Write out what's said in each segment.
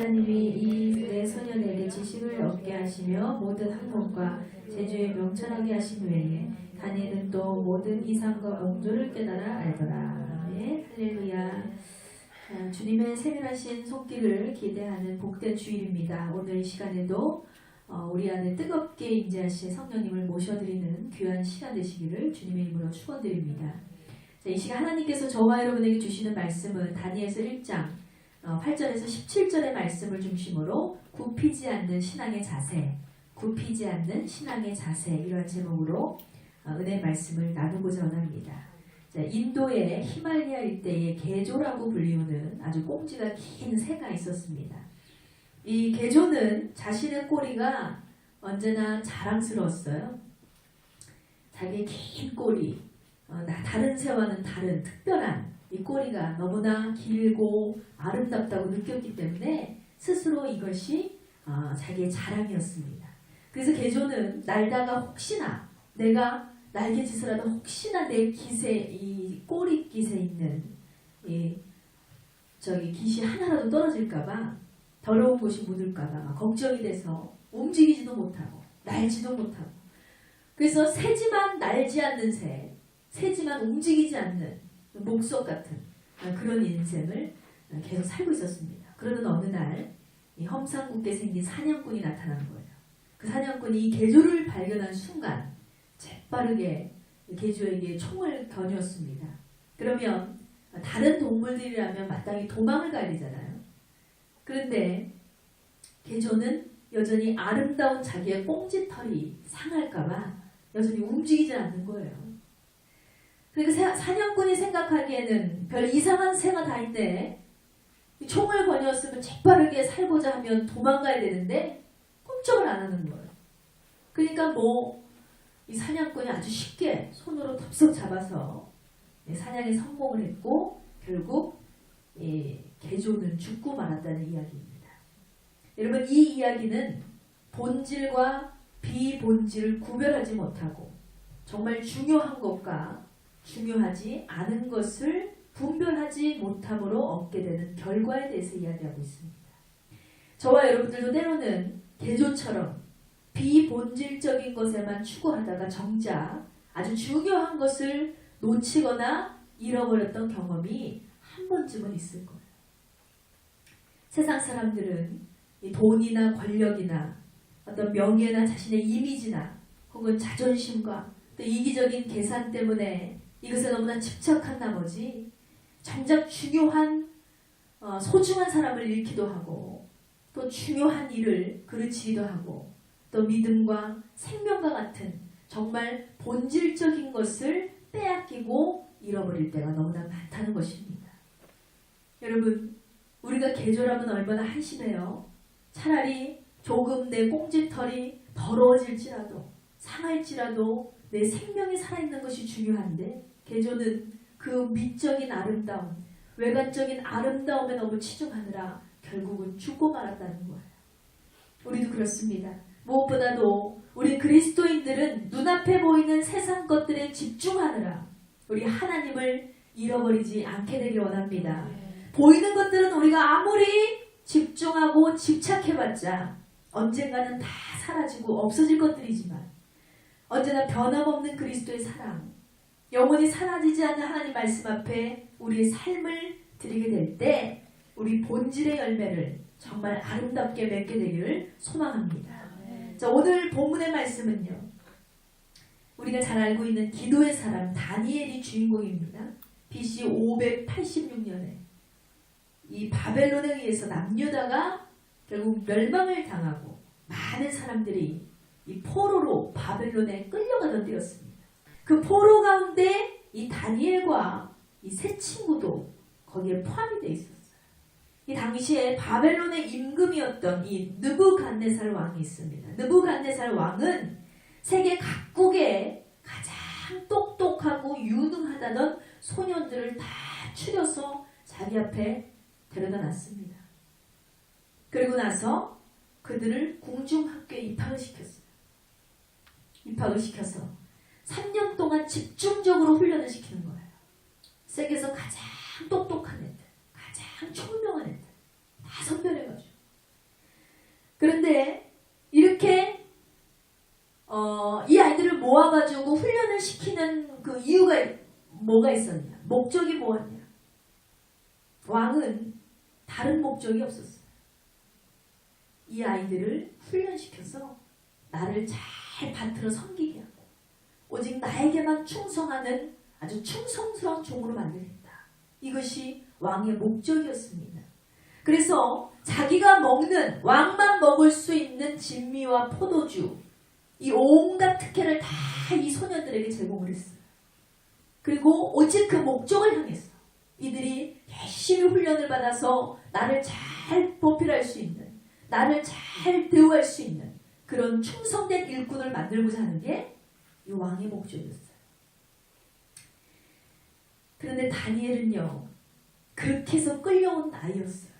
하나님이 이 내 소년에게 지식을 얻게 하시며 모든 학문과 재주에 명철하게 하신 후에 다니엘은 또 모든 이상과 공조를 깨달아 알더라. 아멘. 할렐루야. 주님의 세밀하신 손길을 기대하는 복된 주일입니다. 오늘 이 시간에도 우리 안에 뜨겁게 임재하신 성령님을 모셔드리는 귀한 시간 되시기를 주님의 이름으로 축원드립니다. 이 시간 하나님께서 저와 여러분에게 주시는 말씀은 다니엘서 1장 8절에서 17절의 말씀을 중심으로 굽히지 않는 신앙의 자세, 굽히지 않는 신앙의 자세, 이런 제목으로 은혜의 말씀을 나누고자 원합니다. 인도의 히말리아 일대의 개조라고 불리우는 아주 꽁지가 긴 새가 있었습니다. 이 개조는 자신의 꼬리가 언제나 자랑스러웠어요. 자기의 긴 꼬리, 다른 새와는 다른 특별한 이 꼬리가 너무나 길고 아름답다고 느꼈기 때문에 스스로 이것이 자기의 자랑이었습니다. 그래서 개조는 날다가 혹시나 내가 날개짓을 하다 혹시나 내 깃에 이 꼬리 깃에 있는 깃이 하나라도 떨어질까봐 더러운 곳이 묻을까봐 걱정이 돼서 움직이지도 못하고 날지도 못하고, 그래서 새지만 날지 않는 새, 새지만 움직이지 않는 목석 같은 그런 인생을 계속 살고 있었습니다. 그러던 어느 날 이 험상궂게 생긴 사냥꾼이 나타난 거예요. 그 사냥꾼이 이 개조를 발견한 순간 재빠르게 개조에게 총을 겨누었습니다. 그러면 다른 동물들이라면 마땅히 도망을 가야 되잖아요. 그런데 개조는 여전히 아름다운 자기의 꽁지털이 상할까봐 여전히 움직이지 않는 거예요. 그러니까 사냥꾼이 생각하기에는 별 이상한 새가 다 있네. 총을 거뉘었으면 재빠르게 살고자 하면 도망가야 되는데 꼼짝을 안 하는 거예요. 그러니까 이 사냥꾼이 아주 쉽게 손으로 덥석 잡아서 사냥에 성공을 했고 결국 개조는 죽고 말았다는 이야기입니다. 여러분, 이 이야기는 본질과 비본질을 구별하지 못하고 정말 중요한 것과 중요하지 않은 것을 분별하지 못함으로 얻게 되는 결과에 대해서 이야기하고 있습니다. 저와 여러분들도 때로는 개조처럼 비본질적인 것에만 추구하다가 정작 아주 중요한 것을 놓치거나 잃어버렸던 경험이 한 번쯤은 있을 거예요. 세상 사람들은 이 돈이나 권력이나 어떤 명예나 자신의 이미지나 혹은 자존심과 또 이기적인 계산 때문에 이것에 너무나 집착한 나머지 정작 중요한 소중한 사람을 잃기도 하고 또 중요한 일을 그르치기도 하고 또 믿음과 생명과 같은 정말 본질적인 것을 빼앗기고 잃어버릴 때가 너무나 많다는 것입니다. 여러분, 우리가 개조라면 얼마나 한심해요. 차라리 조금 내 꽁지털이 더러워질지라도 상할지라도 내 생명이 살아있는 것이 중요한데 개조는 그 미적인 아름다움, 외관적인 아름다움에 너무 치중하느라 결국은 죽고 말았다는 거예요. 우리도 그렇습니다. 무엇보다도 우리 그리스도인들은 눈앞에 보이는 세상 것들에 집중하느라 우리 하나님을 잃어버리지 않게 되길 원합니다. 보이는 것들은 우리가 아무리 집중하고 집착해봤자 언젠가는 다 사라지고 없어질 것들이지만 언제나 변함없는 그리스도의 사랑, 영원히 사라지지 않는 하나님 말씀 앞에 우리의 삶을 드리게 될 때 우리 본질의 열매를 정말 아름답게 맺게 되기를 소망합니다. 자, 오늘 본문의 말씀은요, 우리가 잘 알고 있는 기도의 사람 다니엘이 주인공입니다. BC 586년에 이 바벨론에 의해서 남유다가 결국 멸망을 당하고 많은 사람들이 이 포로로 바벨론에 끌려가던 때였습니다. 그 포로 가운데 이 다니엘과 이 세 친구도 거기에 포함이 되어 있었어요. 이 당시에 바벨론의 임금이었던 이 느부갓네살 왕이 있습니다. 느부갓네살 왕은 세계 각국에 가장 똑똑하고 유능하다던 소년들을 다 추려서 자기 앞에 데려다 놨습니다. 그리고 나서 그들을 궁중학교에 입학을 시켰어요. 입학을 시켜서 3년 동안 집중적으로 훈련을 시키는 거예요. 세계에서 가장 똑똑한 애들, 가장 총명한 애들 다 선별해가지고 뭐가 있었냐? 목적이 뭐였냐? 왕은 다른 목적이 없었어요. 이 아이들을 훈련시켜서 나를 잘 받들어 섬기게 하고 오직 나에게만 충성하는 아주 충성스러운 종으로 만들겠다. 이것이 왕의 목적이었습니다. 그래서 자기가 먹는, 왕만 먹을 수 있는 진미와 포도주, 이 온갖 특혜를 다 이 소년들에게 제공을 했어요. 그리고 오직 그 목적을 향해서 이들이 열심히 훈련을 받아서 나를 잘 보필할 수 있는, 나를 잘 대우할 수 있는 그런 충성된 일꾼을 만들고자 하는 게 이 왕의 목적이었어요. 그런데 다니엘은요, 그렇게 해서 끌려온 아이였어요.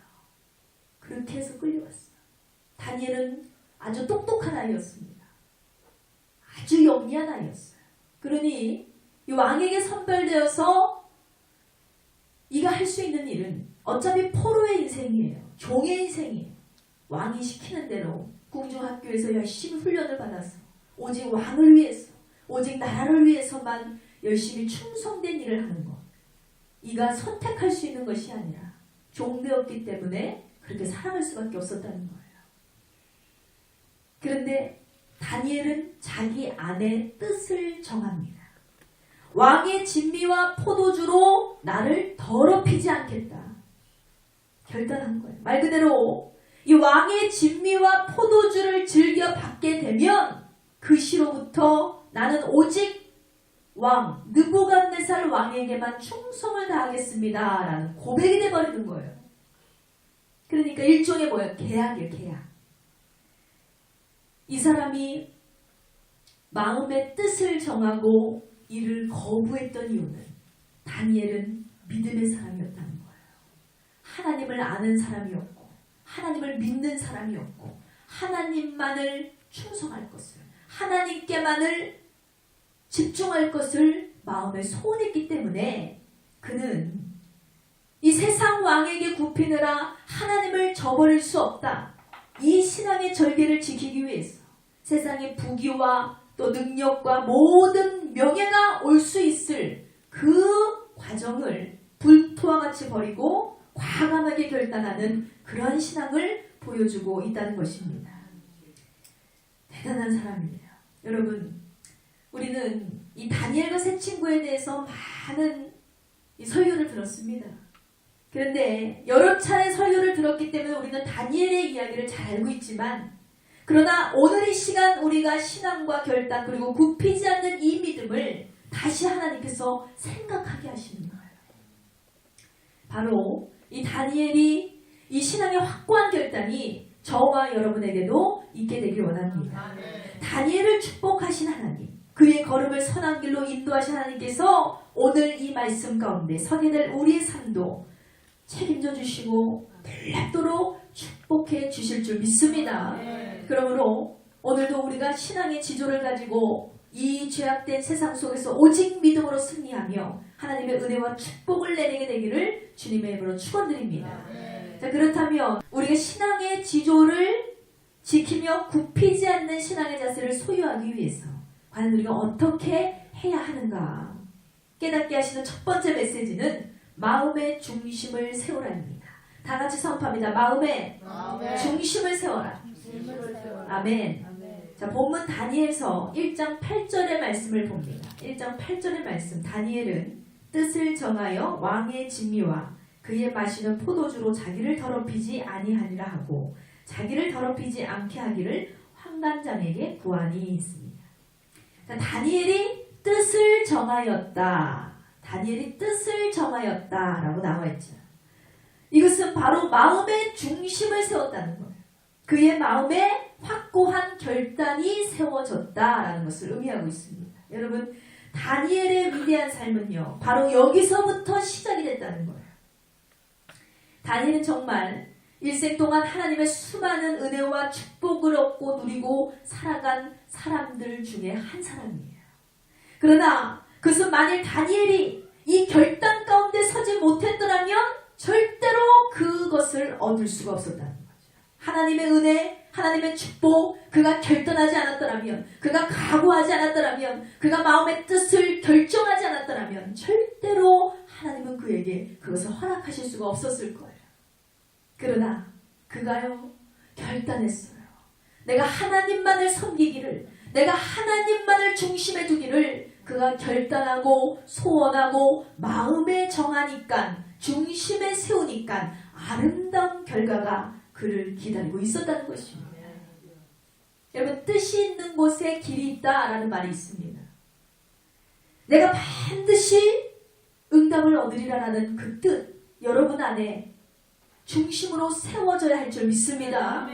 그렇게 해서 끌려왔어요. 다니엘은 아주 똑똑한 아이였습니다. 아주 영리한 아이였어요. 그러니 이 왕에게 선별되어서 이가 할 수 있는 일은 어차피 포로의 인생이에요. 종의 인생이에요. 왕이 시키는 대로 궁중학교에서 열심히 훈련을 받아서 오직 왕을 위해서, 오직 나라를 위해서만 열심히 충성된 일을 하는 것. 이가 선택할 수 있는 것이 아니라 종되었기 때문에 그렇게 살아갈 수밖에 없었다는 거예요. 그런데 다니엘은 자기 안의 뜻을 정합니다. 왕의 진미와 포도주로 나를 더럽히지 않겠다. 결단한 거예요. 말 그대로 이 왕의 진미와 포도주를 즐겨 받게 되면 그 시로부터 나는 오직 왕 느부갓네살 왕에게만 충성을 다하겠습니다. 라는 고백이 돼버리는 거예요. 그러니까 일종의 뭐예요? 계약이에요. 계약. 이 사람이 마음의 뜻을 정하고 이를 거부했던 이유는 다니엘은 믿음의 사람이었다는 거예요. 하나님을 아는 사람이었고 하나님을 믿는 사람이었고 하나님만을 충성할 것을, 하나님께만을 집중할 것을 마음에 소원했기 때문에 그는 이 세상 왕에게 굽히느라 하나님을 저버릴 수 없다. 이 신앙의 절개를 지키기 위해서 세상의 부귀와 또 능력과 모든 명예가 올 수 있을 그 과정을 불토와 같이 버리고 과감하게 결단하는 그런 신앙을 보여주고 있다는 것입니다. 대단한 사람이에요. 여러분, 우리는 이 다니엘과 세 친구에 대해서 많은 이 설교를 들었습니다. 그런데 여러 차례 설교를 들었기 때문에 우리는 다니엘의 이야기를 잘 알고 있지만, 그러나 오늘 이 시간 우리가 신앙과 결단 그리고 굽히지 않는 이 믿음을 다시 하나님께서 생각하게 하시는 거예요. 바로 이 다니엘이 이 신앙의 확고한 결단이 저와 여러분에게도 있게 되길 원합니다. 다니엘을 축복하신 하나님, 그의 걸음을 선한 길로 인도하신 하나님께서 오늘 이 말씀 가운데 서게 될 우리의 삶도 책임져 주시고 놀랍도록 축복해 주실 줄 믿습니다. 그러므로 오늘도 우리가 신앙의 지조를 가지고 이 죄악된 세상 속에서 오직 믿음으로 승리하며 하나님의 은혜와 축복을 내리게 되기를 주님의 이름으로 축원드립니다. 자, 그렇다면 우리가 신앙의 지조를 지키며 굽히지 않는 신앙의 자세를 소유하기 위해서 과연 우리가 어떻게 해야 하는가? 깨닫게 하시는 첫 번째 메시지는 마음의 중심을 세우라입니다. 다 같이 선포합니다. 마음의 중심을 세워라. 아멘. 자, 본문 다니엘서 1장 8절의 말씀을 봅니다. 1장 8절의 말씀. 다니엘은 뜻을 정하여 왕의 진미와 그의 마시는 포도주로 자기를 더럽히지 아니하니라 하고 자기를 더럽히지 않게 하기를 환관장에게 구하니 있습니다. 자, 다니엘이 뜻을 정하였다. 다니엘이 뜻을 정하였다 라고 나와있죠. 이것은 바로 마음의 중심을 세웠다는 거예요. 그의 마음에 확고한 결단이 세워졌다라는 것을 의미하고 있습니다. 여러분, 다니엘의 위대한 삶은요, 바로 여기서부터 시작이 됐다는 거예요. 다니엘은 정말 일생 동안 하나님의 수많은 은혜와 축복을 얻고 누리고 살아간 사람들 중에 한 사람이에요. 그러나 그것은 만일 다니엘이 이 결단 가운데 서지 못했더라면 절대로 그것을 얻을 수가 없었다는 거죠. 하나님의 은혜, 하나님의 축복, 그가 결단하지 않았더라면, 그가 각오하지 않았더라면, 그가 마음의 뜻을 결정하지 않았더라면 절대로 하나님은 그에게 그것을 허락하실 수가 없었을 거예요. 그러나 그가요, 결단했어요. 내가 하나님만을 섬기기를, 내가 하나님만을 중심에 두기를 그가 결단하고 소원하고 마음에 정하니까, 중심에 세우니까 아름다운 결과가 그를 기다리고 있었다는 것입니다. 여러분, 뜻이 있는 곳에 길이 있다라는 말이 있습니다. 내가 반드시 응답을 얻으리라는 그 뜻, 여러분 안에 중심으로 세워져야 할 줄 믿습니다.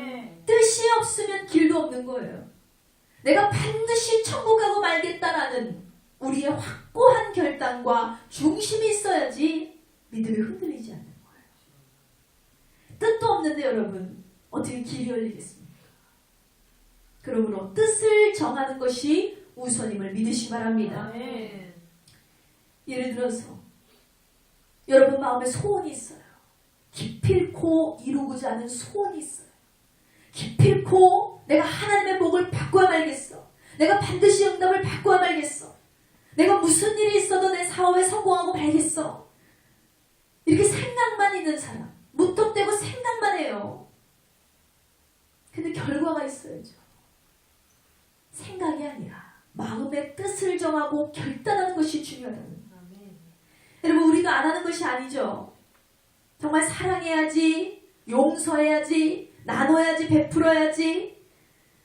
뜻이 없으면 길도 없는 거예요. 내가 반드시 천국 가고 말겠다라는 우리의 확고한 결단과 중심이 있어야지 믿음이 흔들리지 않는 거예요. 뜻도 없는데 여러분, 어떻게 길이 열리겠습니까? 그러므로 뜻을 정하는 것이 우선임을 믿으시 바랍니다. 예를 들어서 여러분 마음에 소원이 있어요. 기필코 이루고자 하는 소원이 있어요. 기필코 내가 하나님의 복을 받고야 말겠어. 내가 반드시 응답을 받고야 말겠어. 내가 무슨 일이 있어도 내 사업에 성공하고 말겠어. 이렇게 생각만 있는 사람, 무턱대고 생각만 해요. 근데 결과가 있어야죠. 생각이 아니라 마음의 뜻을 정하고 결단하는 것이 중요하다는 거예요. 여러분, 우리도 안 하는 것이 아니죠. 정말 사랑해야지, 용서해야지, 나눠야지, 베풀어야지,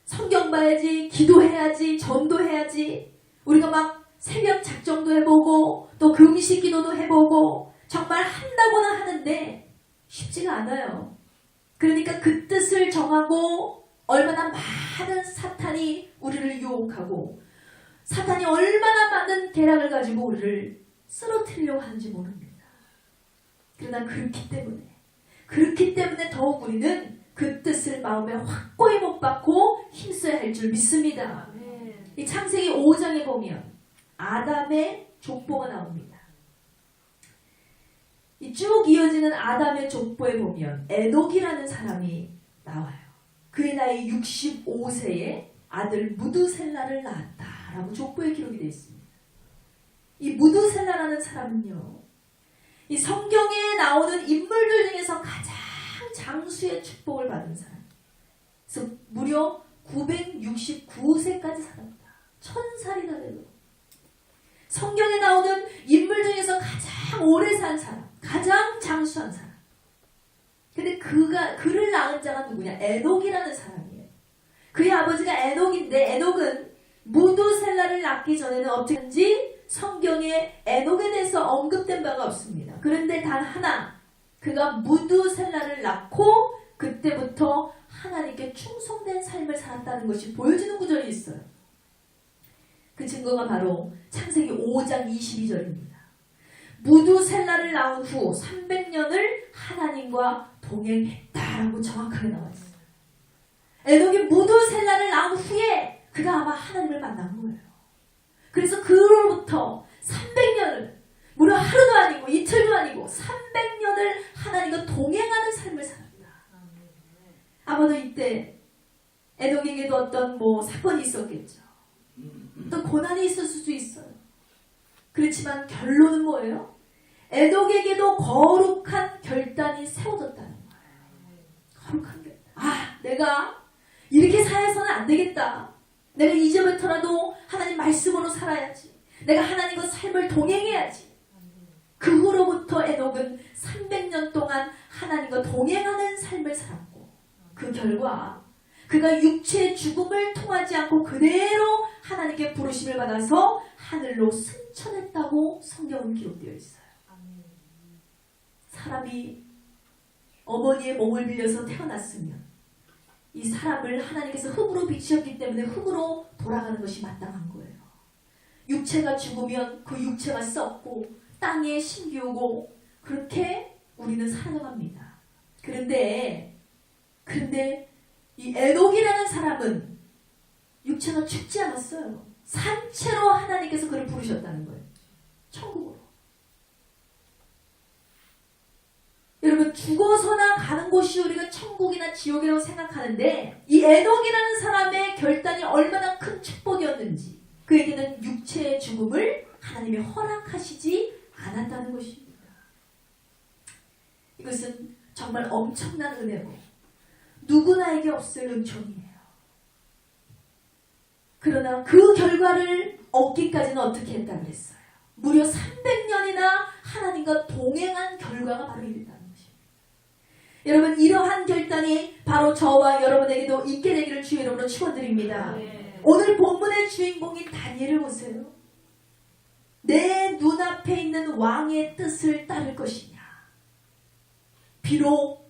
성경 봐야지, 기도해야지, 전도해야지. 우리가 막 새벽 작정도 해보고 또 금식 기도도 해보고 정말 한다고는 하는데 쉽지가 않아요. 그러니까 그 뜻을 정하고 얼마나 많은 사탄이 우리를 유혹하고 사탄이 얼마나 많은 계략을 가지고 우리를 쓰러뜨리려고 하는지 모릅니다. 그러나 그렇기 때문에 더욱 우리는 그 뜻을 마음에 확고히 못 받고 힘써야 할 줄 믿습니다. 이 창세기 5장에 보면 아담의 족보가 나옵니다. 이 쭉 이어지는 아담의 족보에 보면 에녹이라는 사람이 나와요. 그의 나이 65세에 아들 무두셀라를 낳았다라고 족보에 기록이 되어 있습니다. 이 무두셀라라는 사람은요, 이 성경에 나오는 인물들 중에서 가장 장수의 축복을 받은 사람. 그래서 무려 969세까지 살았다. 1000살이나 되도록. 성경에 나오는 인물 중에서 가장 오래 산 사람, 가장 장수한 사람. 근데 그를 낳은 자가 누구냐? 에녹이라는 사람이에요. 그의 아버지가 에녹인데 에녹은 무두셀라를 낳기 전에는 어떻게 했는지 성경에 에녹에 대해서 언급된 바가 없습니다. 그런데 단 하나, 그가 무두셀라를 낳고 그때부터 하나님께 충성된 삶을 살았다는 것이 보여지는 구절이 있어요. 그 증거가 바로 창세기 5장 22절입니다. 무두셀라를 낳은 후 300년을 하나님과 동행했다라고 정확하게 나와 있어요. 에녹이 무두셀라를 낳은 후에 그가 아마 하나님을 만난 거예요. 그래서 그로부터 300년을, 무려 하루도 아니고 이틀도 아니고 300년을 하나님과 동행하는 삶을 살았다. 아마도 이때 에녹에게도 어떤 사건이 있었겠죠. 또 고난이 있을 수도 있어요. 그렇지만 결론은 뭐예요? 에녹에게도 거룩한 결단이 세워졌다는 거예요. 거룩한 결단. 내가 이렇게 살아서는 안 되겠다. 내가 이제부터라도 하나님 말씀으로 살아야지. 내가 하나님과 삶을 동행해야지. 그 후로부터 에녹은 300년 동안 하나님과 동행하는 삶을 살았고, 그 결과 그가 육체의 죽음을 통하지 않고 그대로 하나님께 부르심을 받아서 하늘로 승천했다고 성경은 기록되어 있어요. 사람이 어머니의 몸을 빌려서 태어났으면 이 사람을 하나님께서 흙으로 빚으셨기 때문에 흙으로 돌아가는 것이 마땅한 거예요. 육체가 죽으면 그 육체가 썩고 땅에 심기우고 그렇게 우리는 살아갑니다. 그런데 이 에녹이라는 사람은 육체가 죽지 않았어요. 산채로 하나님께서 그를 부르셨다는 거예요. 천국으로. 여러분 죽어서나 가는 곳이 우리가 천국이나 지옥이라고 생각하는데 이 에녹이라는 사람의 결단이 얼마나 큰 축복이었는지 그에게는 육체의 죽음을 하나님이 허락하시지 않았다는 것입니다. 이것은 정말 엄청난 은혜고 누구나에게 없을 은총이에요. 그러나 그 결과를 얻기까지는 어떻게 했다 그랬어요? 무려 300년이나 하나님과 동행한 결과가 바로 이랬다는 것입니다. 여러분 이러한 결단이 바로 저와 여러분에게도 있게 되기를 주의 이름으로 축원드립니다. 오늘 본문의 주인공이 다니엘을 보세요. 내 눈앞에 있는 왕의 뜻을 따를 것이냐. 비록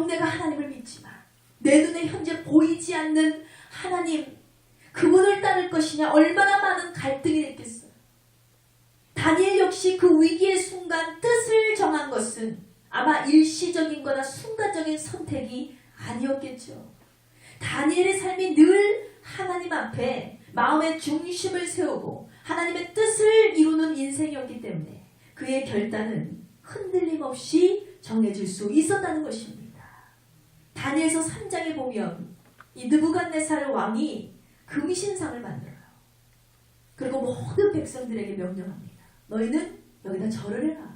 내가 하나님을 믿지만 내 눈에 현재 보이지 않는 하나님 그분을 따를 것이냐. 얼마나 많은 갈등이 됐겠어요. 다니엘 역시 그 위기의 순간 뜻을 정한 것은 아마 일시적인 거나 순간적인 선택이 아니었겠죠. 다니엘의 삶이 늘 하나님 앞에 마음의 중심을 세우고 하나님의 뜻을 이루는 인생이었기 때문에 그의 결단은 흔들림 없이 정해질 수 있었다는 것입니다. 다니엘서 3장에 보면 이 느부갓네살 왕이 금신상을 만들어요. 그리고 모든 백성들에게 명령합니다. 너희는 여기다 절을 해라.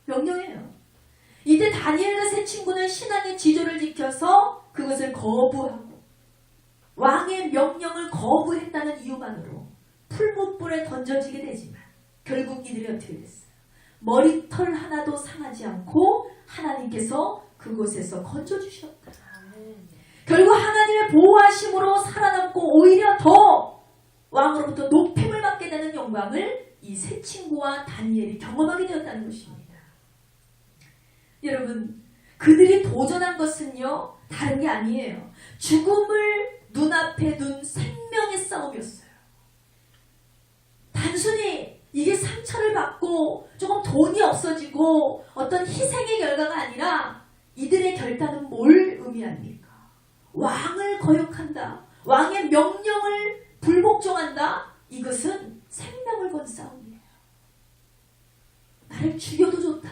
명령해요. 이때 다니엘과 세 친구는 신앙의 지조를 지켜서 그것을 거부하고 왕의 명령을 거부했다는 이유만으로 풀무불에 던져지게 되지만 결국 이들이 어떻게 됐어요? 머리털 하나도 상하지 않고 하나님께서 그곳에서 건져주셨다. 결국 하나님의 보호하심으로 살아남고 오히려 더 왕으로부터 높임을 받게 되는 영광을 이 세 친구와 다니엘이 경험하게 되었다는 것입니다. 여러분 그들이 도전한 것은요 다른 게 아니에요. 죽음을 눈앞에 둔 생명의 싸움이었어요. 단순히 이게 상처를 받고 조금 돈이 없어지고 어떤 희생의 결과가 아니라 이들의 결단은 뭘 의미합니까? 왕을 거역한다. 왕의 명령을 불복종한다. 이것은 생명을 건 싸움이에요. 나를 죽여도 좋다.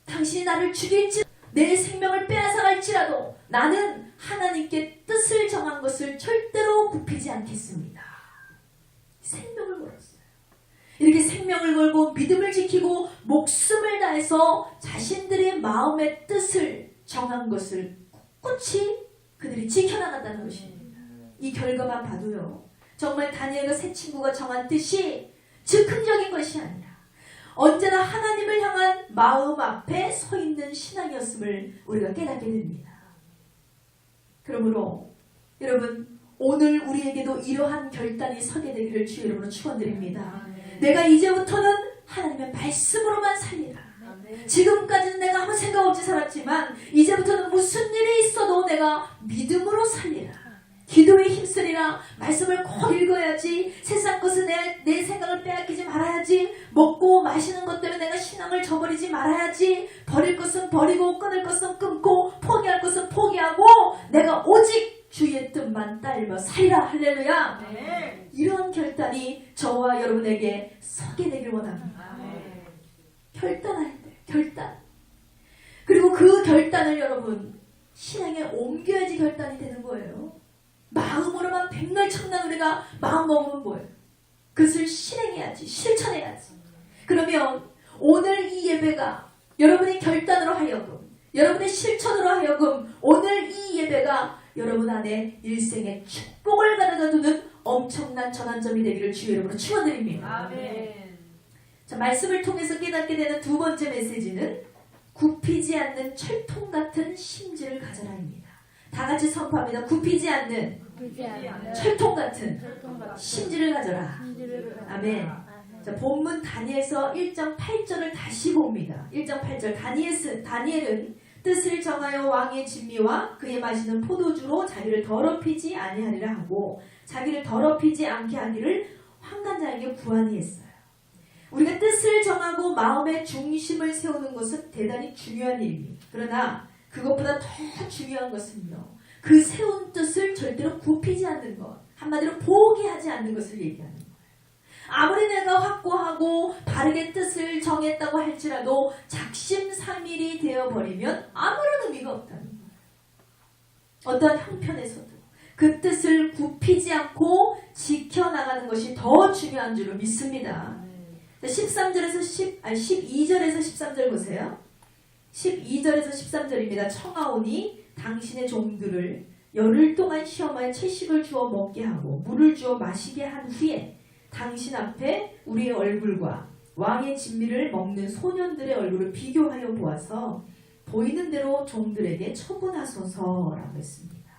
당신이 나를 죽일지 내 생명을 빼앗아갈지라도 나는 하나님께 뜻을 정한 것을 절대로 굽히지 않겠습니다. 생명을 걸었어요. 이렇게 생명을 걸고 믿음을 지키고 목숨을 다해서 자신들의 마음의 뜻을 정한 것을 꿋꿋이 그들이 지켜나간다는 것입니다. 이 결과만 봐도요. 정말 다니엘과 세 친구가 정한 뜻이 즉흥적인 것이 아니라 언제나 하나님을 향한 마음 앞에 서 있는 신앙이었음을 우리가 깨닫게 됩니다. 그러므로 여러분 오늘 우리에게도 이러한 결단이 서게 되기를 주의 이름으로 축원드립니다. 내가 이제부터는 하나님의 말씀으로만 살리라. 지금까지는 내가 아무 생각 없이 살았지만 이제부터는 무슨 일이 있어도 내가 믿음으로 살리라. 기도에 힘쓰리라. 말씀을 꼭 읽어야지. 세상 것은 내 생각을 빼앗기지 말아야지. 먹고 마시는 것 때문에 내가 신앙을 저버리지 말아야지. 버릴 것은 버리고 끊을 것은 끊고 포기할 것은 포기하고 내가 오직 주의 뜻만 따르며 살리라. 할렐루야. 네. 이런 결단이 저와 여러분에게 서게 되길 원합니다. 네. 결단할 때 결단. 그리고 그 결단을 여러분 신앙에 옮겨야지 결단이 되는 거예요. 마음으로만 백날 청난 우리가 마음 먹으면 뭐예요? 그것을 실행해야지. 실천해야지. 그러면 오늘 이 예배가 여러분의 결단으로 하여금 여러분의 실천으로 하여금 오늘 이 예배가 여러분 안에 일생의 축복을 가져다주는 엄청난 전환점이 되기를 주의 이름으로 축원드립니다. 아멘. 자, 말씀을 통해서 깨닫게 되는 두 번째 메시지는 굽히지 않는 철통 같은 심지를 가져라입니다. 다 같이 선포합니다. 굽히지 않는 철통 같은 심지를 가져라. 아멘. 자, 본문 다니엘서 1장 8절을 다시 봅니다. 1장 8절 다니엘은 뜻을 정하여 왕의 진미와 그의 마시는 포도주로 자기를 더럽히지 아니하리라 하고 자기를 더럽히지 않게 하기를 환관자에게 구하니 했어요. 우리가 뜻을 정하고 마음의 중심을 세우는 것은 대단히 중요한 일입니다. 그러나 그것보다 더 중요한 것은요. 그 세운 뜻을 절대로 굽히지 않는 것. 한마디로 포기하지 않는 것을 얘기하는 거예요. 아무리 내가 확고하고 바르게 뜻을 정했다고 할지라도 작심삼일이 되어버리면 아무런 의미가 없다는 거예요. 어떠한 형편에서도 그 뜻을 굽히지 않고 지켜나가는 것이 더 중요한 줄로 믿습니다. 12절에서 13절 보세요. 12절에서 13절입니다. 청하오니 당신의 종들을 열흘 동안 시험하여 채식을 주어 먹게 하고 물을 주어 마시게 한 후에 당신 앞에 우리의 얼굴과 왕의 진미를 먹는 소년들의 얼굴을 비교하여 보아서 보이는 대로 종들에게 처분하소서라고 했습니다.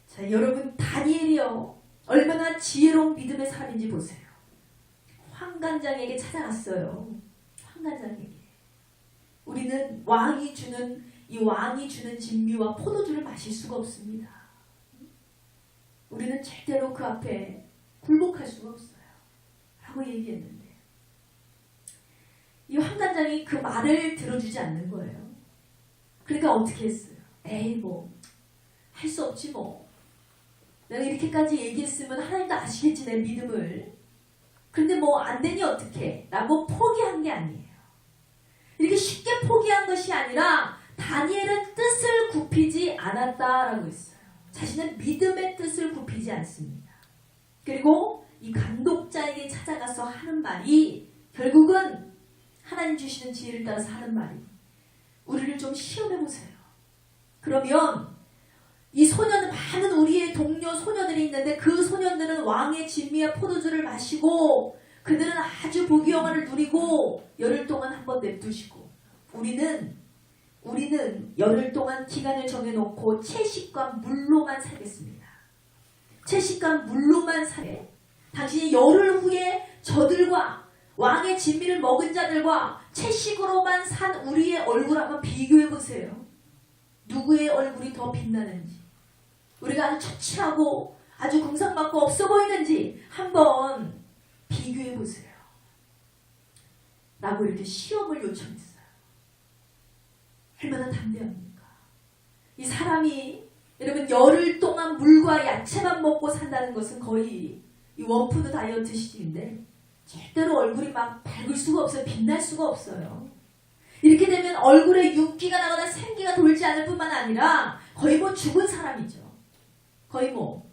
자, 여러분 다니엘이요 얼마나 지혜로운 믿음의 사람인지 보세요. 황관장에게 찾아갔어요. 황관장에게. 우리는 왕이 주는 진미와 포도주를 마실 수가 없습니다. 우리는 절대로 그 앞에 굴복할 수가 없어요. 라고 얘기했는데 이 황관장이 그 말을 들어주지 않는 거예요. 그러니까 어떻게 했어요? 에이 뭐 할 수 없지 뭐. 내가 이렇게까지 얘기했으면 하나님도 아시겠지 내 믿음을. 근데 뭐 안 되니 어떡해? 라고 포기한 게 아니에요. 이렇게 쉽게 포기한 것이 아니라 다니엘은 뜻을 굽히지 않았다라고 했어요. 자신은 믿음의 뜻을 굽히지 않습니다. 그리고 이 감독자에게 찾아가서 하는 말이 결국은 하나님 주시는 지혜를 따라서 하는 말이 우리를 좀 시험해보세요. 그러면 이 소년은 많은 우리의 동료 소녀들이 있는데 그 소년들은 왕의 진미와 포도주를 마시고 그들은 아주 복의 영화를 누리고 열흘 동안 한번 냅두시고 우리는 열흘 동안 기간을 정해놓고 채식과 물로만 살겠습니다. 채식과 물로만 살게. 당신이 열흘 후에 저들과 왕의 진미를 먹은 자들과 채식으로만 산 우리의 얼굴 한번 비교해보세요. 누구의 얼굴이 더 빛나는지 우리가 아주 초췌하고 아주 궁상맞고 없어 보이는지 한번 비교해보세요. 라고 이렇게 시험을 요청했어요. 얼마나 담대합니까? 이 사람이 여러분 열흘 동안 물과 야채만 먹고 산다는 것은 거의 이 원푸드 다이어트 시즌인데 절대로 얼굴이 막 밝을 수가 없어요. 빛날 수가 없어요. 이렇게 되면 얼굴에 윤기가 나거나 생기가 돌지 않을 뿐만 아니라 거의 뭐 죽은 사람이죠. 거의 뭐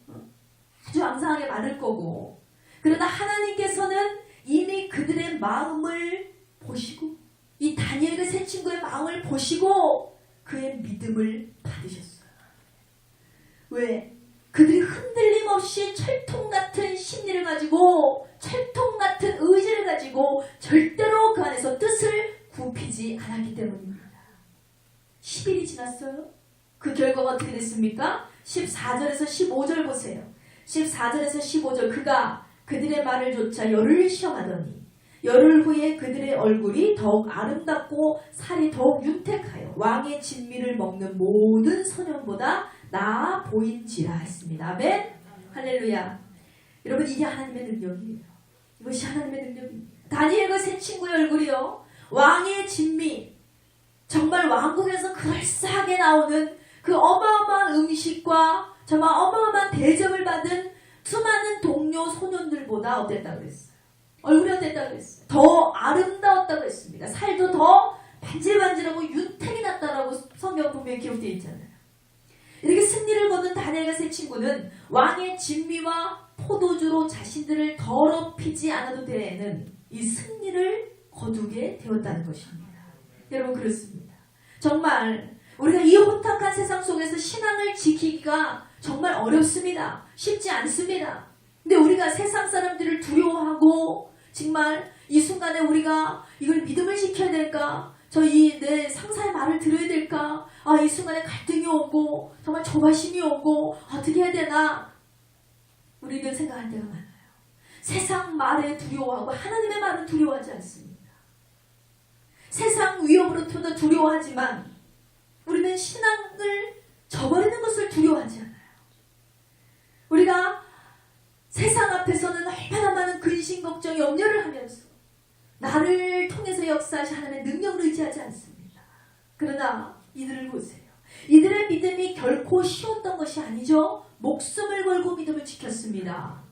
아주 앙상하게 마를 거고 그러나 하나님께서는 이미 그들의 마음을 보시고 이 다니엘과 세 친구의 마음을 보시고 그의 믿음을 받으셨어요. 왜? 그들이 흔들림 없이 철통 같은 심리를 가지고 철통 같은 의지를 가지고 절대로 그 안에서 뜻을 굽히지 않았기 때문입니다. 10일이 지났어요. 그 결과가 어떻게 됐습니까? 14절에서 15절 보세요. 14절에서 15절 그가 그들의 말을 조차 열흘 시험하더니 열흘 후에 그들의 얼굴이 더욱 아름답고 살이 더욱 윤택하여 왕의 진미를 먹는 모든 소년보다 나아 보인지라 했습니다. 아멘. 할렐루야. 여러분 이게 하나님의 능력이에요. 이것이 하나님의 능력입니다. 다니엘과 세 친구의 얼굴이요. 왕의 진미 정말 왕국에서 그럴싸하게 나오는 그 어마어마한 음식과 정말 어마어마한 대접을 받은 수많은 동료 소년들보다 어땠다고 그랬어요? 얼굴이 어땠다고 그랬어요? 더 아름다웠다고 했습니다. 살도 더 반질반질하고 윤택이 났다라고 성경 분명히 기록되어 있잖아요. 이렇게 승리를 거둔 다니엘과 세 친구는 왕의 진미와 포도주로 자신들을 더럽히지 않아도 되는 이 승리를 거두게 되었다는 것입니다. 여러분 그렇습니다. 정말 우리가 이 혼탁한 세상 속에서 신앙을 지키기가 정말 어렵습니다. 쉽지 않습니다. 근데 우리가 세상 사람들을 두려워하고 정말 이 순간에 우리가 이걸 믿음을 지켜야 될까? 내 상사의 말을 들어야 될까? 이 순간에 갈등이 오고 정말 조바심이 오고 어떻게 해야 되나? 우리는 생각할 때가 많아요. 세상 말에 두려워하고 하나님의 말은 두려워하지 않습니다. 세상 위협으로부터 두려워하지만 우리는 신앙을 저버리는 것을 두려워하지 않아요. 우리가 세상 앞에서는 얼마나 많은 근심, 걱정, 염려를 하면서 나를 통해서 역사하신 하나님의 능력을 의지하지 않습니다. 그러나 이들을 보세요. 이들의 믿음이 결코 쉬웠던 것이 아니죠. 목숨을 걸고 믿음을 지켰습니다.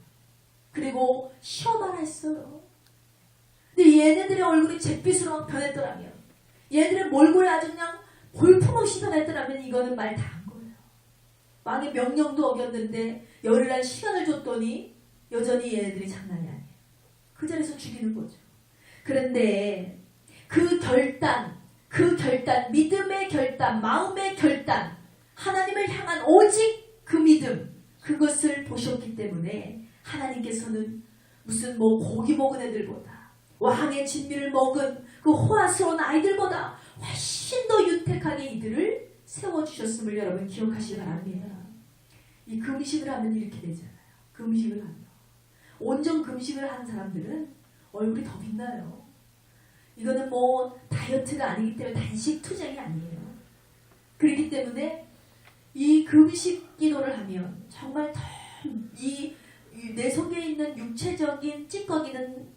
그리고 쉬어만 했어요. 근데 얘네들의 얼굴이 잿빛으로 변했더라면, 얘네들의 몰골이 아주 그냥 볼품없이 변했더라면 이거는 말 다 한 거예요. 왕의 명령도 어겼는데 열흘날 시간을 줬더니 여전히 얘네들이 장난이 아니에요. 그 자리에서 죽이는 거죠. 그런데 그 결단, 믿음의 결단, 마음의 결단, 하나님을 향한 오직 그 믿음, 그것을 보셨기 때문에 하나님께서는 무슨 고기 먹은 애들보다, 왕의 진미를 먹은 그 호화스러운 아이들보다 훨씬 더 윤택하게 이들을 세워주셨음을 여러분 기억하시기 바랍니다. 이 금식을 하면 이렇게 되잖아요. 금식을 하면 온전 금식을 한 사람들은 얼굴이 더 빛나요. 이거는 다이어트가 아니기 때문에 단식 투쟁이 아니에요. 그렇기 때문에 이 금식 기도를 하면 정말 더 내 속에 있는 육체적인 찌꺼기는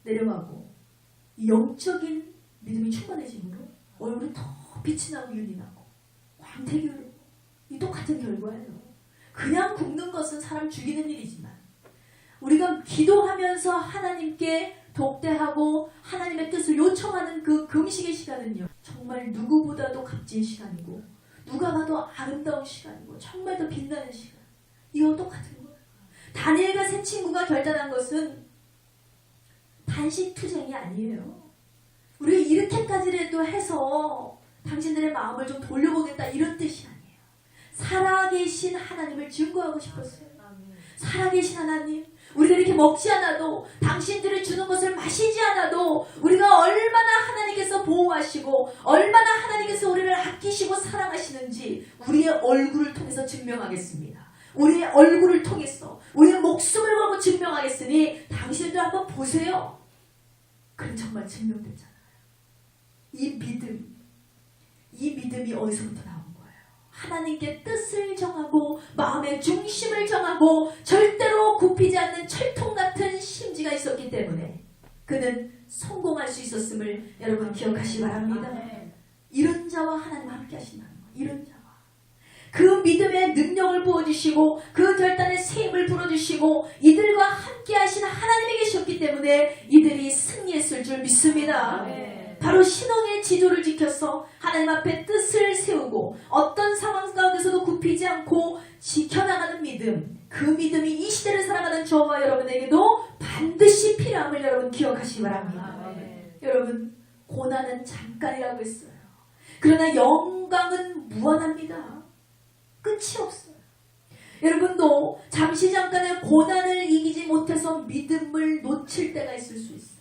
내려가고 이 영적인 믿음이 충만해지므로 얼굴이 더 빛이 나고 윤이 나고 광택이 흐르고 이 똑같은 결과예요. 그냥 굶는 것은 사람 죽이는 일이지만 우리가 기도하면서 하나님께 독대하고 하나님의 뜻을 요청하는 그 금식의 시간은요, 정말 누구보다도 값진 시간이고 누가 봐도 아름다운 시간이고 정말 더 빛나는 시간. 이거 똑같은 거예요. 다니엘과 세 친구가 결단한 것은 단식 투쟁이 아니에요. 우리가 이렇게까지라도 해서 당신들의 마음을 좀 돌려보겠다 이런 뜻이 아니에요. 살아계신 하나님을 증거하고 싶었어요. 살아계신 하나님, 우리가 이렇게 먹지 않아도, 당신들이 주는 것을 마시지 않아도 우리가 얼마나 하나님께서 보호하시고 얼마나 하나님께서 우리를 아끼시고 사랑하시는지 우리의 얼굴을 통해서 증명하겠습니다. 우리의 얼굴을 통해서 우리의 목숨을 걸고 증명하겠으니 당신들 한번 보세요. 그럼 정말 증명됐잖아요. 이 믿음이 어디서부터 나온 거예요? 하나님께 뜻을 정하고 마음의 중심을 정하고 절대로 굽히지 않는 철통 같은 심지가 있었기 때문에 그는 성공할 수 있었음을 여러분 기억하시기 바랍니다. 이런 자와 하나님 함께 하신다는 거예요. 이런 자와 그 믿음의 능력을 부어주시고 그 결단의 새 힘을 불어주시고 이들과 함께 하신 하나님이 계셨기 때문에 이들이 승리했을 줄 믿습니다. 바로 신앙의 지조를 지켜서 하나님 앞에 뜻을 세우고 어떤 상황 가운데서도 굽히지 않고 지켜나가는 믿음, 그 믿음이 이 시대를 살아가는 저와 여러분에게도 반드시 필요함을 여러분 기억하시기 바랍니다. 여러분, 고난은 잠깐이라고 했어요. 그러나 영광은 무한합니다. 끝이 없어요. 여러분도 잠시 잠깐의 고난을 이기지 못해서 믿음을 놓칠 때가 있을 수 있어요.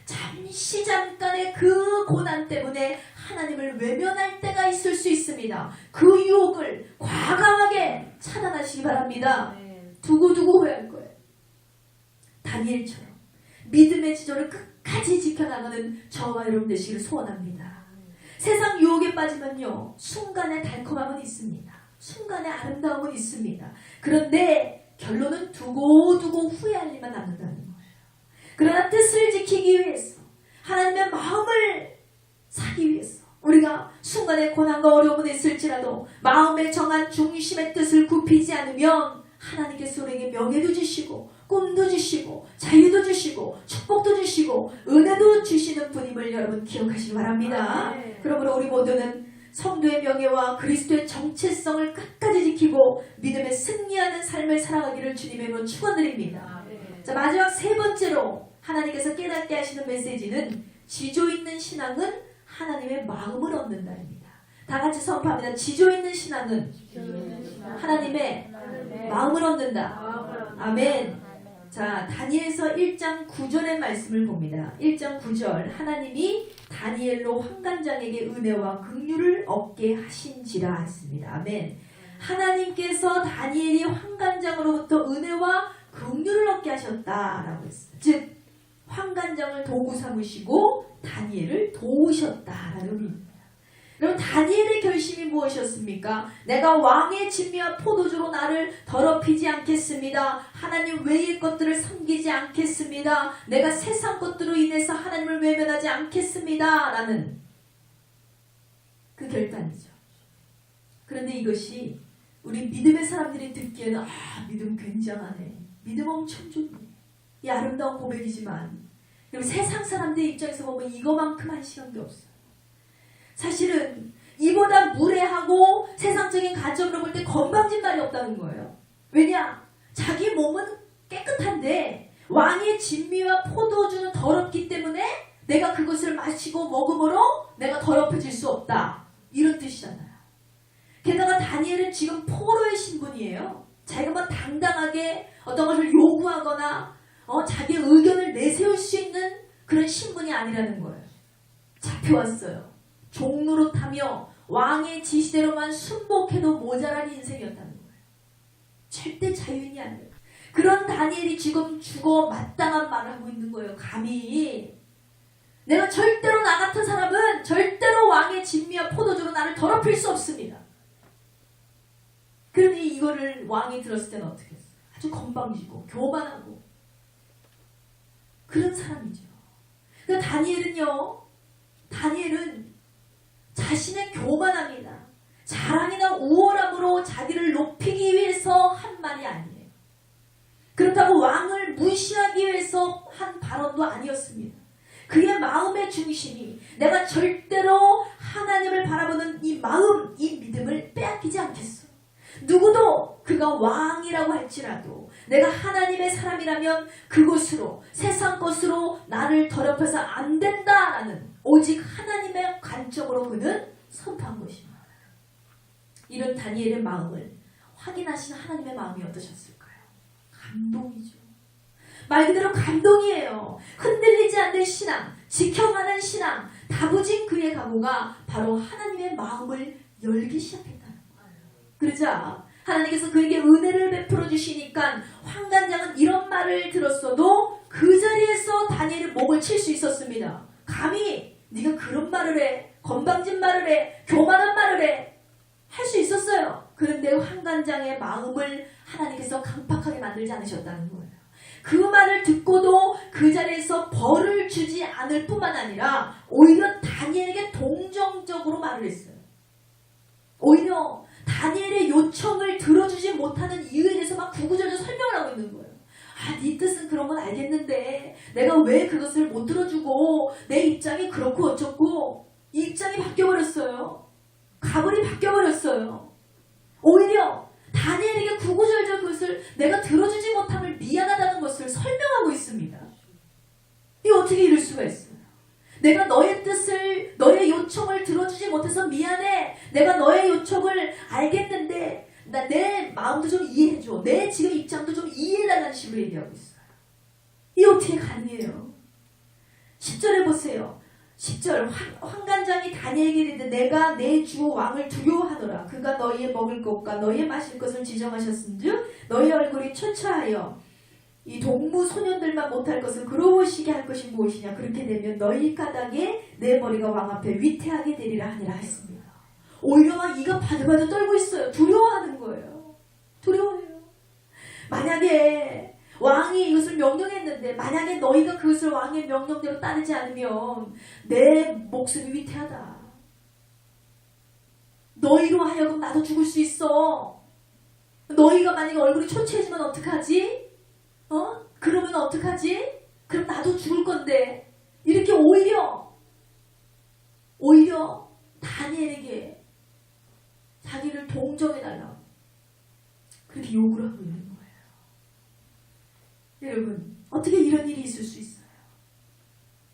잠시 잠깐의 그 고난 때문에 하나님을 외면할 때가 있을 수 있습니다. 그 유혹을 과감하게 차단하시기 바랍니다. 두고두고 후회할 거예요. 다니엘처럼 믿음의 지조를 끝까지 지켜나가는 저와 여러분 되시기를 소원합니다. 세상 유혹에 빠지면요, 순간의 달콤함은 있습니다. 순간의 아름다움은 있습니다. 그런데 결론은 두고두고 후회할 일만 남는다는 거예요. 그러나 뜻을 지키기 위해서, 하나님의 마음을 사기 위해서 우리가 순간의 고난과 어려움은 있을지라도 마음에 정한 중심의 뜻을 굽히지 않으면 하나님께서 우리에게 명예도 주시고 꿈도 주시고 자유도 주시고 축복도 주시고 은혜도 주시는 분임을 여러분 기억하시기 바랍니다. 그러므로 우리 모두는 성도의 명예와 그리스도의 정체성을 끝까지 지키고 믿음에 승리하는 삶을 살아가기를 주님의 이름으로 축원드립니다. 자, 마지막 세 번째로 하나님께서 깨닫게 하시는 메시지는 지조 있는 신앙은 하나님의 마음을 얻는다입니다. 다 같이 선포합니다. 지조 있는 신앙은 하나님의 마음을 얻는다. 아멘. 자, 다니엘서 1장 9절의 말씀을 봅니다. 1장 9절, 하나님이 다니엘로 환관장에게 은혜와 긍휼을 얻게 하신지라 했습니다. 아멘. 하나님께서 다니엘이 환관장으로부터 은혜와 긍휼을 얻게 하셨다라고 했어요. 즉 환관장을 도구 삼으시고 다니엘을 도우셨다라는 의미입니다. 그럼 다니엘의 결심이 무엇이었습니까? 내가 왕의 진미와 포도주로 나를 더럽히지 않겠습니다. 하나님 외의 것들을 섬기지 않겠습니다. 내가 세상 것들로 인해서 하나님을 외면하지 않겠습니다. 라는 그 결단이죠. 그런데 이것이 우리 믿음의 사람들이 듣기에는 믿음 굉장하네. 믿음 엄청 좋네. 이 아름다운 고백이지만 세상 사람들 입장에서 보면 이거만큼 한심한 게 없어요. 사실은 이보다 무례하고 세상적인 관점으로 볼 때 건방진 말이 없다는 거예요. 왜냐? 자기 몸은 깨끗한데 왕의 진미와 포도주는 더럽기 때문에 내가 그것을 마시고 먹음으로 내가 더럽혀질 수 없다. 이런 뜻이잖아요. 게다가 다니엘은 지금 포로의 신분이에요. 자기가 뭐 당당하게 어떤 것을 요구하거나 자기의 의견을 내세울 수 있는 그런 신분이 아니라는 거예요. 잡혀왔어요. 종노릇하며 왕의 지시대로만 순복해도 모자란 인생이었다는 거예요. 절대 자유인이 아니에요. 그런 다니엘이 지금 죽어 마땅한 말을 하고 있는 거예요. 감히 내가 절대로 나 같은 사람은 절대로 왕의 진미와 포도주로 나를 더럽힐 수 없습니다. 그러니 이거를 왕이 들었을 때는 어떻게 했어요? 아주 건방지고 교만하고 그런 사람이죠. 그러니까 다니엘은 자신의 교만함이나 자랑이나 우월함으로 자기를 높이기 위해서 한 말이 아니에요. 그렇다고 왕을 무시하기 위해서 한 발언도 아니었습니다. 그의 마음의 중심이 내가 절대로 하나님을 바라보는 이 마음, 이 믿음을 빼앗기지 않겠어. 누구도 그가 왕이라고 할지라도 내가 하나님의 사람이라면 그것으로 세상 것으로 나를 더럽혀서 안 된다라는 오직 하나님의 관점으로 그는 선포한 것입니다. 이런 다니엘의 마음을 확인하신 하나님의 마음이 어떠셨을까요? 감동이죠. 말 그대로 감동이에요. 흔들리지 않는 신앙, 지켜가는 신앙, 다부진 그의 각오가 바로 하나님의 마음을 열기 시작했다는 거예요. 그러자 하나님께서 그에게 은혜를 베풀어 주시니까 환관장은 이런 말을 들었어도 그 자리에서 다니엘의 목을 칠 수 있었습니다. 감히 네가 그런 말을 해, 건방진 말을 해, 교만한 말을 해, 할 수 있었어요. 그런데 환관장의 마음을 하나님께서 강팍하게 만들지 않으셨다는 거예요. 그 말을 듣고도 그 자리에서 벌을 주지 않을 뿐만 아니라 오히려 다니엘에게 동정적으로 말을 했어요. 오히려 다니엘의 요청을 들어주지 못하는 이유에 대해서 막 구구절절 설명을 하고 있는 거예요. 네 뜻은 그런 건 알겠는데 내가 왜 그것을 못 들어주고 내 입장이 그렇고 어쩌고 이 입장이 바뀌어버렸어요. 가불이 바뀌어버렸어요. 오히려 다니엘에게 구구절절 그것을 내가 들어주지 못함을 미안하다는 것을 설명하고 있습니다. 이 어떻게 이럴 수가 있어요? 내가 너의 뜻을, 너의 요청을 들어주지 못해서 미안해. 내가 너의 요청을 알겠는데 내 마음도 좀 이해해줘. 내 지금 입장도 좀 이해해달라는 식으로 얘기하고 있어요. 이 어떻게 가능해요? 10절에 보세요. 10절 환관장이 다니엘에게 이르되 내가 내 주 왕을 두려워하노라. 그가 너희의 먹을 것과 너희의 마실 것을 지정하셨은즉 너희 얼굴이 초췌하여 이 동무 소년들만 못할 것을 그러보시게 할 것이 무엇이냐. 그렇게 되면 너희 까닭에 내 머리가 왕 앞에 위태하게 되리라 하니라 했습니다. 오히려 막 이가 바들바들 떨고 있어요. 두려워하는 거예요. 두려워해요. 만약에 왕이 이것을 명령했는데 만약에 너희가 그것을 왕의 명령대로 따르지 않으면 내 목숨이 위태하다. 너희로 하여금 나도 죽을 수 있어. 너희가 만약에 얼굴이 초췌해지면 어떡하지? 그러면 어떡하지? 그럼 나도 죽을 건데. 이렇게 오히려 다니엘에게 자기를 동정해달라고 그렇게 요구를 하고 있는 거예요. 여러분, 어떻게 이런 일이 있을 수 있어요?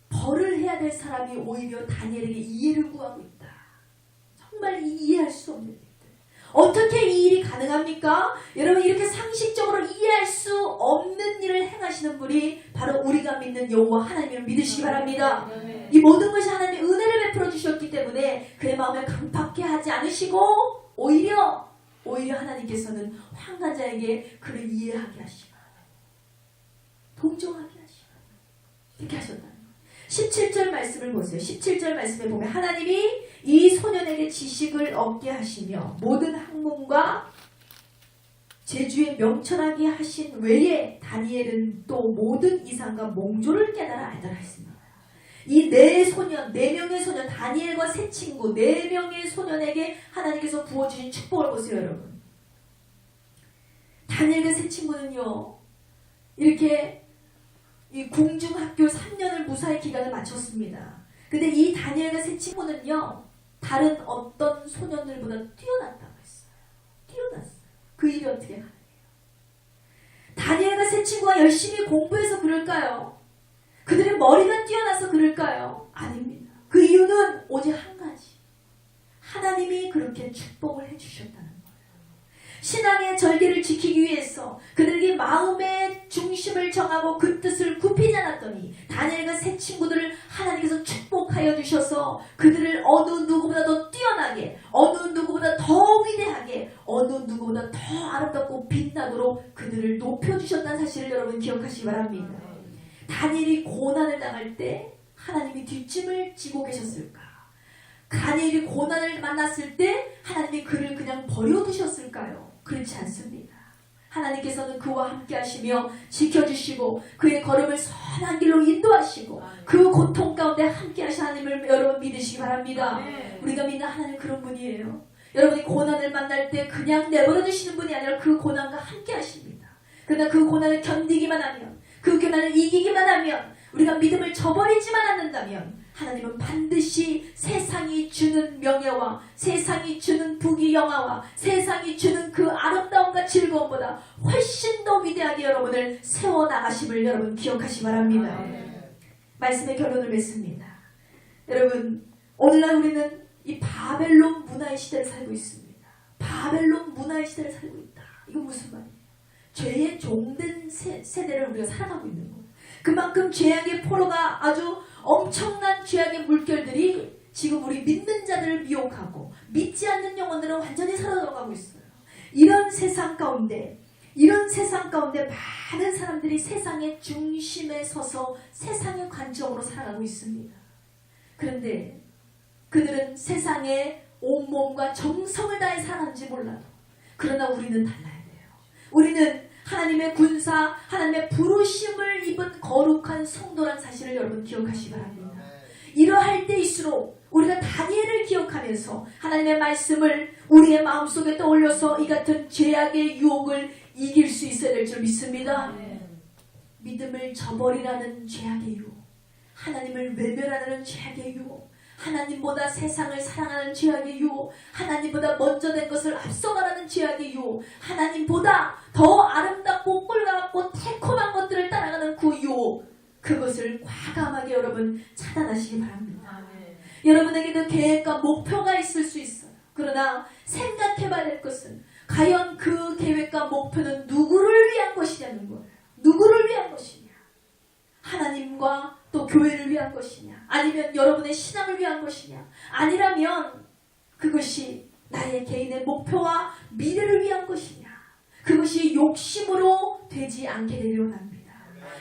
벌을 해야 될 사람이 오히려 다니엘에게 이해를 구하고 있다. 정말 이해할 수 없는 일들. 어떻게 이 일이 가능합니까? 여러분, 이렇게 상식적으로 이해할 수 없는 일을 행하시는 분이 바로 우리가 믿는 여호와 하나님을 믿으시기 바랍니다. 이 모든 것이 하나님의 은혜를 베풀어 주셨기 때문에 그의 마음을 강팍해 하지 않으시고 오히려 하나님께서는 환관자에게 그를 이해하게 하시고 동정하게 하시고 이렇게 하셨다는 거예요. 17절 말씀을 보세요. 17절 말씀에 보면 하나님이 이 소년에게 지식을 얻게 하시며 모든 학문과 제주에 명철하게 하신 외에 다니엘은 또 모든 이상과 몽조를 깨달아 알더라 했습니다. 이 네 명의 소년 다니엘과 세 친구 4명의 소년에게 하나님께서 부어주신 축복을 보세요. 여러분, 다니엘과 세 친구는요 이렇게 이 궁중학교 3년을 무사히 기간을 마쳤습니다. 근데 이 다니엘과 세 친구는요, 다른 어떤 소년들보다 뛰어났다고 했어요. 뛰어났어요. 그 일이 어떻게 가능해요? 다니엘과 세 친구가 열심히 공부해서 그럴까요? 그들의 머리가 뛰어나서 그럴까요? 아닙니다. 그 이유는 오직 한 가지. 하나님이 그렇게 축복을 해주셨다는 거예요. 신앙의 절개를 지키기 위해서 그들에게 마음의 중심을 정하고 그 뜻을 굽히지 않았더니 다니엘과 세 친구들을 하나님께서 축복하여 주셔서 그들을 어느 누구보다 더 뛰어나게, 어느 누구보다 더 위대하게, 어느 누구보다 더 아름답고 빛나도록 그들을 높여주셨다는 사실을 여러분 기억하시기 바랍니다. 다니엘이 고난을 당할 때 하나님이 뒷짐을 지고 계셨을까? 다니엘이 고난을 만났을 때 하나님이 그를 그냥 버려두셨을까요? 그렇지 않습니다. 하나님께서는 그와 함께 하시며 지켜주시고 그의 걸음을 선한 길로 인도하시고 그 고통 가운데 함께 하신 하나님을 여러분 믿으시기 바랍니다. 우리가 믿는 하나님 그런 분이에요. 여러분이 고난을 만날 때 그냥 내버려 두시는 분이 아니라 그 고난과 함께 하십니다. 그러나 그 고난을 견디기만 하면, 그 고난을 이기기만 하면, 우리가 믿음을 저버리지만 않는다면 하나님은 반드시 세상이 주는 명예와 세상이 주는 부귀영화와 세상이 주는 그 아름다움과 즐거움보다 훨씬 더 위대하게 여러분을 세워나가심을 여러분 기억하시기 바랍니다. 말씀의 결론을 맺습니다. 여러분, 오늘날 우리는 이 바벨론 문화의 시대를 살고 있습니다. 바벨론 문화의 시대를 살고 있다. 이건 무슨 말이에요? 죄의 종된 세대를 우리가 살아가고 있는 거예요. 그만큼 죄악의 포로가 아주 엄청난 죄악의 물결들이 지금 우리 믿는 자들을 미혹하고 믿지 않는 영혼들은 완전히 사라져가고 있어요. 이런 세상 가운데 많은 사람들이 세상의 중심에 서서 세상의 관점으로 살아가고 있습니다. 그런데 그들은 세상에 온몸과 정성을 다해 살아가는지 몰라도 그러나 우리는 달라야 돼요. 우리는 하나님의 군사, 하나님의 부르심을 입은 거룩한 성도란 사실을 여러분 기억하시기 바랍니다. 이러할 때일수록 우리가 다니엘을 기억하면서 하나님의 말씀을 우리의 마음속에 떠올려서 이 같은 죄악의 유혹을 이길 수 있어야 될 줄 믿습니다. 믿음을 저버리라는 죄악의 유혹, 하나님을 외면하는 죄악의 유혹, 하나님보다 세상을 사랑하는 죄악의 유혹, 하나님보다 먼저 된 것을 앞서가라는 죄악의 유혹, 하나님보다 더 아름답고 꿀같고 달콤한 것들을 따라가는 그 유혹, 그것을 과감하게 여러분 차단하시기 바랍니다. 여러분에게도 계획과 목표가 있을 수 있어요. 그러나 생각해봐야 될 것은 과연 그 계획과 목표는 누구를 위한 것이냐는 거예요. 누구를 위한 것이냐? 하나님과 또 교회를 위한 것이냐? 아니면 여러분의 신앙을 위한 것이냐? 아니라면 그것이 나의 개인의 목표와 미래를 위한 것이냐? 그것이 욕심으로 되지 않게 되기를 원합니다.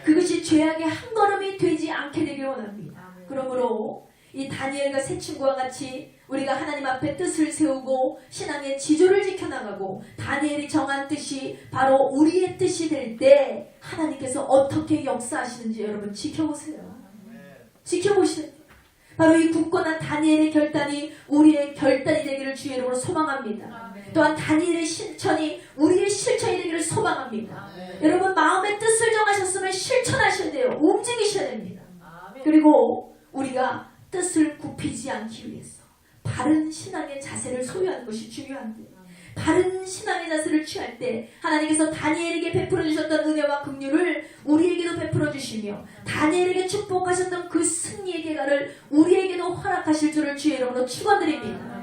그것이 죄악의 한 걸음이 되지 않게 되기를 원합니다. 그러므로 이 다니엘과 세 친구와 같이 우리가 하나님 앞에 뜻을 세우고 신앙의 지조를 지켜나가고 다니엘이 정한 뜻이 바로 우리의 뜻이 될 때 하나님께서 어떻게 역사하시는지 여러분 지켜보세요. 지켜보시는 바로 이 굳건한 다니엘의 결단이 우리의 결단이 되기를 주의 이름으로 소망합니다. 또한 다니엘의 실천이 우리의 실천이 되기를 소망합니다. 여러분 마음의 뜻을 정하셨으면 실천하셔야 돼요. 움직이셔야 됩니다. 그리고 우리가 뜻을 굽히지 않기 위해서 바른 신앙의 자세를 소유하는 것이 중요한데 바른 신앙의 자세를 취할 때 하나님께서 다니엘에게 베풀어 주셨던 은혜와 긍휼을 우리에게도 베풀어 주시며 다니엘에게 축복하셨던 그 승리의 계가를 우리에게도 허락하실 줄을 주의 이름으로 축원드립니다.